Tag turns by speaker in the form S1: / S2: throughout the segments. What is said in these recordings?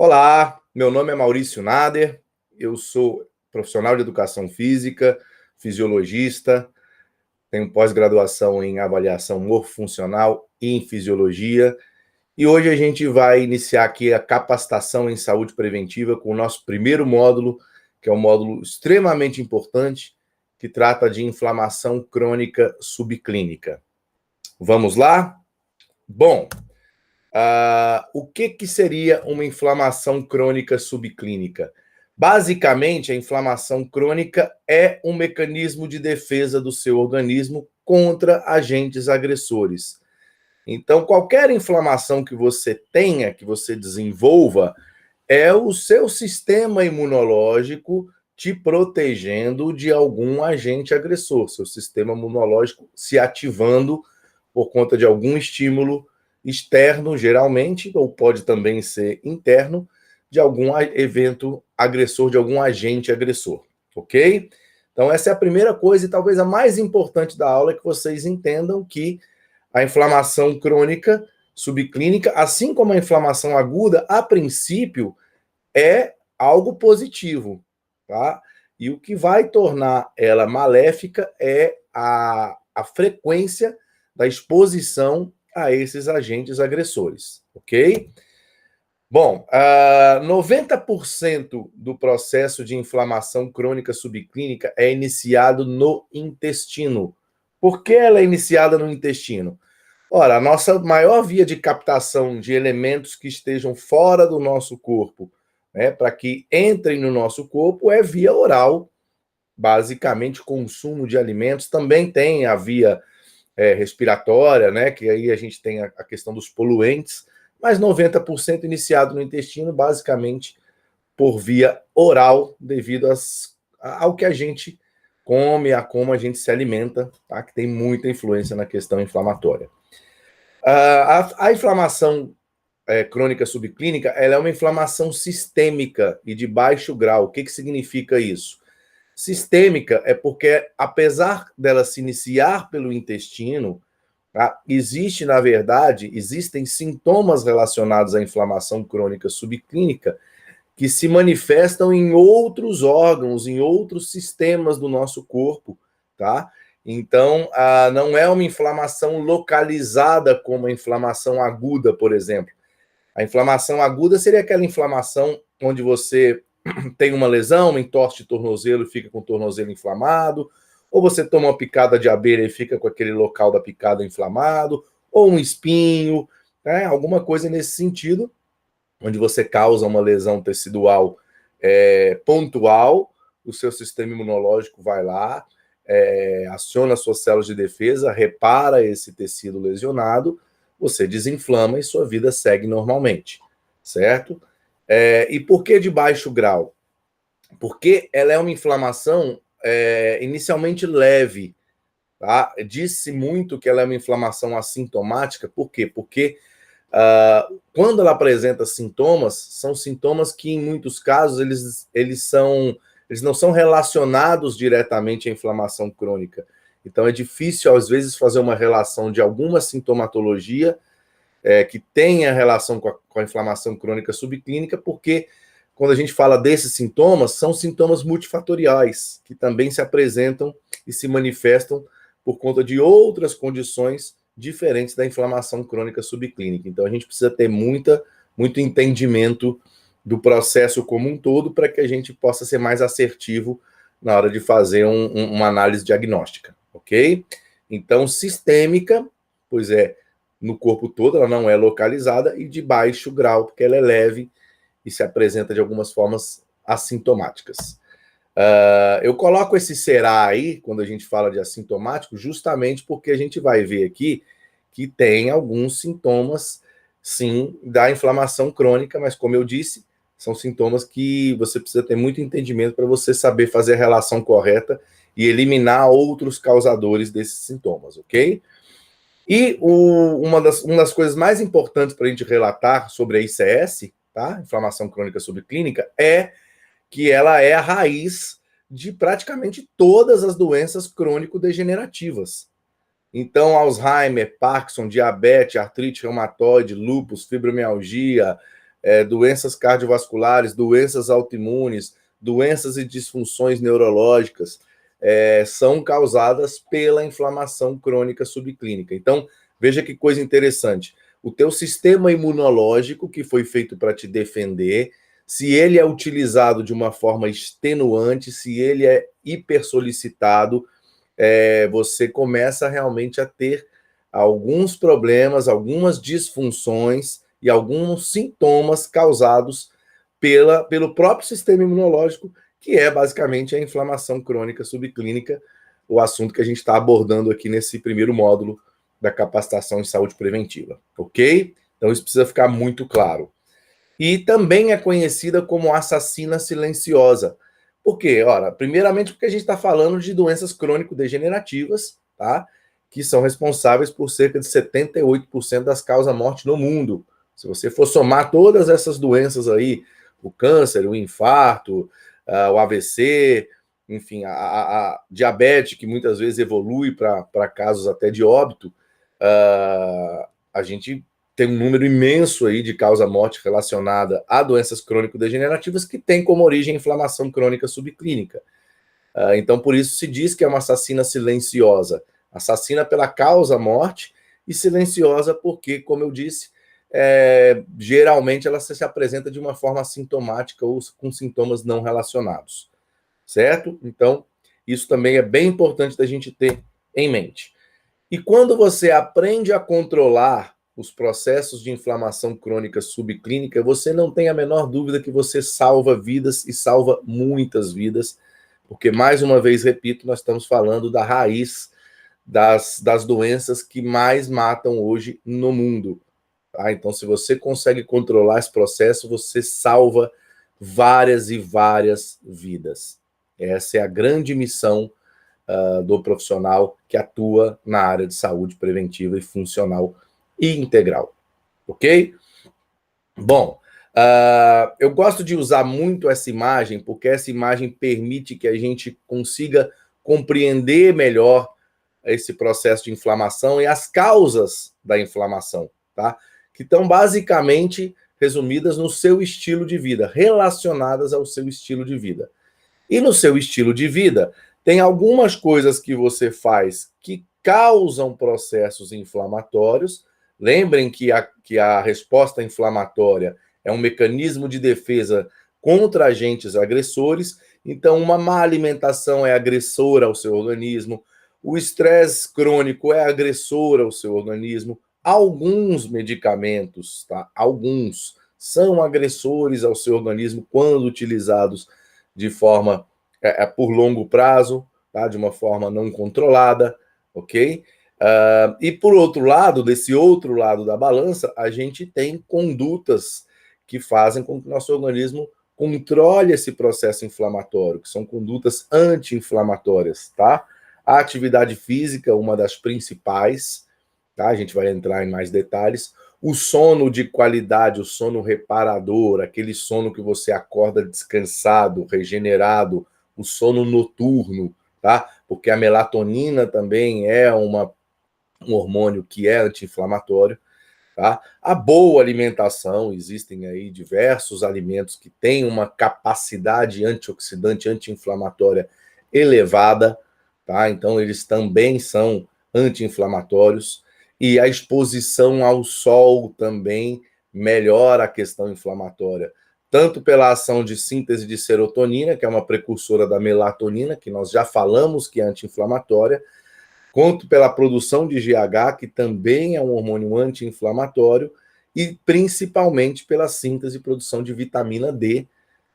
S1: Olá, meu nome é Maurício Nader, eu sou profissional de educação física, fisiologista, tenho pós-graduação em avaliação morfofuncional e em fisiologia, e hoje a gente vai iniciar aqui a capacitação em saúde preventiva com o nosso primeiro módulo, que é um módulo extremamente importante, que trata de inflamação crônica subclínica. Vamos lá? Bom, o que seria uma inflamação crônica subclínica? Basicamente, a inflamação crônica é um mecanismo de defesa do seu organismo contra agentes agressores. Então, qualquer inflamação que você tenha, que você desenvolva, é o seu sistema imunológico te protegendo de algum agente agressor, seu sistema imunológico se ativando por conta de algum estímulo externo, geralmente, ou pode também ser interno, de algum evento agressor, de algum agente agressor, ok? Então, essa é a primeira coisa e talvez a mais importante da aula, é que vocês entendam que a inflamação crônica subclínica, assim como a inflamação aguda, a princípio, é algo positivo, tá? E o que vai tornar ela maléfica é a frequência da exposição a esses agentes agressores, ok? Bom, 90% do processo de inflamação crônica subclínica é iniciado no intestino. Por que ela é iniciada no intestino? Ora, a nossa maior via de captação de elementos que estejam fora do nosso corpo, né, para que entrem no nosso corpo, é via oral, basicamente consumo de alimentos. Também tem a via respiratória, né, que aí a gente tem a questão dos poluentes, mas 90% iniciado no intestino, basicamente por via oral, devido ao que a gente come, a como a gente se alimenta, tá, que tem muita influência na questão inflamatória. A inflamação crônica subclínica, ela é uma inflamação sistêmica e de baixo grau. O que significa isso? Sistêmica é porque, apesar dela se iniciar pelo intestino, tá, existem sintomas relacionados à inflamação crônica subclínica que se manifestam em outros órgãos, em outros sistemas do nosso corpo, tá? Então, não é uma inflamação localizada como a inflamação aguda, por exemplo. A inflamação aguda seria aquela inflamação onde você tem uma lesão, um entorse de tornozelo e fica com o tornozelo inflamado, ou você toma uma picada de abelha e fica com aquele local da picada inflamado, ou um espinho, né? Alguma coisa nesse sentido, onde você causa uma lesão tecidual pontual, o seu sistema imunológico vai lá, aciona as suas células de defesa, repara esse tecido lesionado, você desinflama e sua vida segue normalmente, certo? E por que de baixo grau? Porque ela é uma inflamação inicialmente leve, tá? Diz-se muito que ela é uma inflamação assintomática, por quê? Porque quando ela apresenta sintomas, são sintomas que, em muitos casos, eles não são relacionados diretamente à inflamação crônica. Então, é difícil, às vezes, fazer uma relação de alguma sintomatologia que tenha relação com a inflamação crônica subclínica, porque quando a gente fala desses sintomas, são sintomas multifatoriais, que também se apresentam e se manifestam por conta de outras condições diferentes da inflamação crônica subclínica. Então, a gente precisa ter muito entendimento do processo como um todo para que a gente possa ser mais assertivo na hora de fazer uma análise diagnóstica, ok? Então, sistêmica, pois no corpo todo, ela não é localizada, e de baixo grau, porque ela é leve e se apresenta de algumas formas assintomáticas. Eu coloco esse será aí, quando a gente fala de assintomático, justamente porque a gente vai ver aqui que tem alguns sintomas, sim, da inflamação crônica, mas, como eu disse, são sintomas que você precisa ter muito entendimento para você saber fazer a relação correta e eliminar outros causadores desses sintomas, ok? E uma das coisas mais importantes para a gente relatar sobre a ICS, tá? Inflamação crônica subclínica, é que ela é a raiz de praticamente todas as doenças crônico-degenerativas. Então, Alzheimer, Parkinson, diabetes, artrite reumatoide, lúpus, fibromialgia, doenças cardiovasculares, doenças autoimunes, doenças e disfunções neurológicas, são causadas pela inflamação crônica subclínica. Então, veja que coisa interessante. O teu sistema imunológico, que foi feito para te defender, se ele é utilizado de uma forma extenuante, se ele é hipersolicitado, você começa realmente a ter alguns problemas, algumas disfunções e alguns sintomas causados pelo próprio sistema imunológico, que é basicamente a inflamação crônica subclínica, o assunto que a gente está abordando aqui nesse primeiro módulo da capacitação em saúde preventiva, ok? Então isso precisa ficar muito claro. E também é conhecida como assassina silenciosa. Por quê? Ora, primeiramente porque a gente está falando de doenças crônico-degenerativas, tá? Que são responsáveis por cerca de 78% das causas mortes no mundo. Se você for somar todas essas doenças aí, o câncer, o infarto, o AVC, enfim, a diabetes, que muitas vezes evolui para casos até de óbito, a gente tem um número imenso aí de causa-morte relacionada a doenças crônico-degenerativas que tem como origem inflamação crônica subclínica. Então, por isso se diz que é uma assassina silenciosa. Assassina pela causa-morte e silenciosa porque, como eu disse, geralmente ela se apresenta de uma forma assintomática ou com sintomas não relacionados. Certo? Então, isso também é bem importante da gente ter em mente. E quando você aprende a controlar os processos de inflamação crônica subclínica, você não tem a menor dúvida que você salva vidas e salva muitas vidas, porque, mais uma vez, repito, nós estamos falando da raiz das doenças que mais matam hoje no mundo. Tá? Então, se você consegue controlar esse processo, você salva várias e várias vidas. Essa é a grande missão do profissional que atua na área de saúde preventiva e funcional e integral. Ok? Bom, eu gosto de usar muito essa imagem, porque essa imagem permite que a gente consiga compreender melhor esse processo de inflamação e as causas da inflamação, tá? Que estão basicamente resumidas no seu estilo de vida, relacionadas ao seu estilo de vida. E no seu estilo de vida, tem algumas coisas que você faz que causam processos inflamatórios. Lembrem que a resposta inflamatória é um mecanismo de defesa contra agentes agressores. Então, uma má alimentação é agressora ao seu organismo. O estresse crônico é agressor ao seu organismo. Alguns medicamentos, tá? Alguns são agressores ao seu organismo quando utilizados de forma por longo prazo, tá? De uma forma não controlada, ok? E por outro lado, desse outro lado da balança, a gente tem condutas que fazem com que o nosso organismo controle esse processo inflamatório, que são condutas anti-inflamatórias, tá? A atividade física, uma das principais, tá? A gente vai entrar em mais detalhes. O sono de qualidade, o sono reparador, aquele sono que você acorda descansado, regenerado, o sono noturno, tá? Porque a melatonina também é um hormônio que é anti-inflamatório, tá? A boa alimentação, existem aí diversos alimentos que têm uma capacidade antioxidante, anti-inflamatória elevada, tá? Então eles também são anti-inflamatórios. E a exposição ao sol também melhora a questão inflamatória, tanto pela ação de síntese de serotonina, que é uma precursora da melatonina, que nós já falamos que é anti-inflamatória, quanto pela produção de GH, que também é um hormônio anti-inflamatório, e principalmente pela síntese e produção de vitamina D,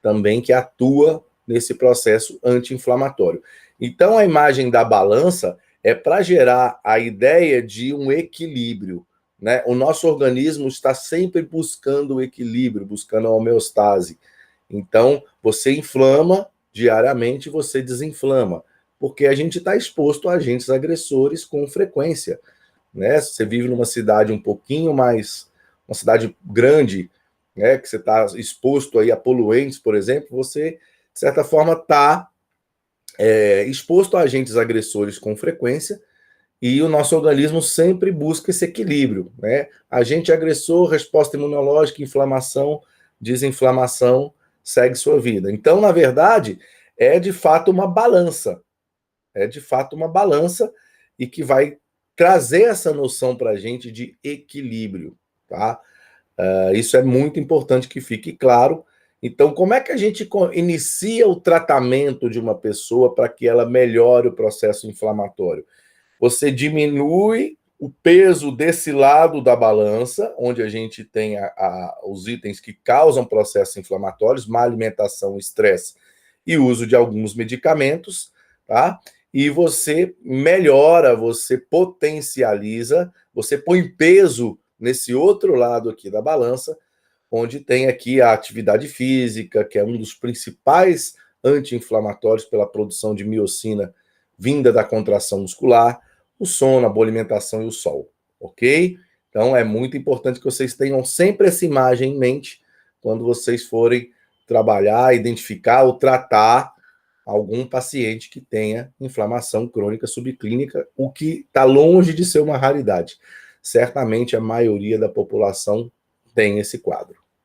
S1: também que atua nesse processo anti-inflamatório. Então, a imagem da balança é para gerar a ideia de um equilíbrio, né? O nosso organismo está sempre buscando o equilíbrio, buscando a homeostase. Então, você inflama diariamente, você desinflama, porque a gente está exposto a agentes agressores com frequência, né? Se você vive numa cidade um pouquinho mais, uma cidade grande, né, que você está exposto aí a poluentes, por exemplo, você, de certa forma, está exposto a agentes agressores com frequência, e o nosso organismo sempre busca esse equilíbrio, né? Agente agressor, resposta imunológica, inflamação, desinflamação, segue sua vida. Então, na verdade, é de fato uma balança. É de fato uma balança e que vai trazer essa noção para a gente de equilíbrio, tá? Isso é muito importante que fique claro. Então, como é que a gente inicia o tratamento de uma pessoa para que ela melhore o processo inflamatório? Você diminui o peso desse lado da balança, onde a gente tem os itens que causam processos inflamatórios, má alimentação, estresse e uso de alguns medicamentos, tá? E você melhora, você potencializa, você põe peso nesse outro lado aqui da balança, onde tem aqui a atividade física, que é um dos principais anti-inflamatórios pela produção de miocina vinda da contração muscular, o sono, a boa alimentação e o sol, ok? Então é muito importante que vocês tenham sempre essa imagem em mente quando vocês forem trabalhar, identificar ou tratar algum paciente que tenha inflamação crônica subclínica, o que está longe de ser uma raridade. Certamente a maioria da população tem esse quadro.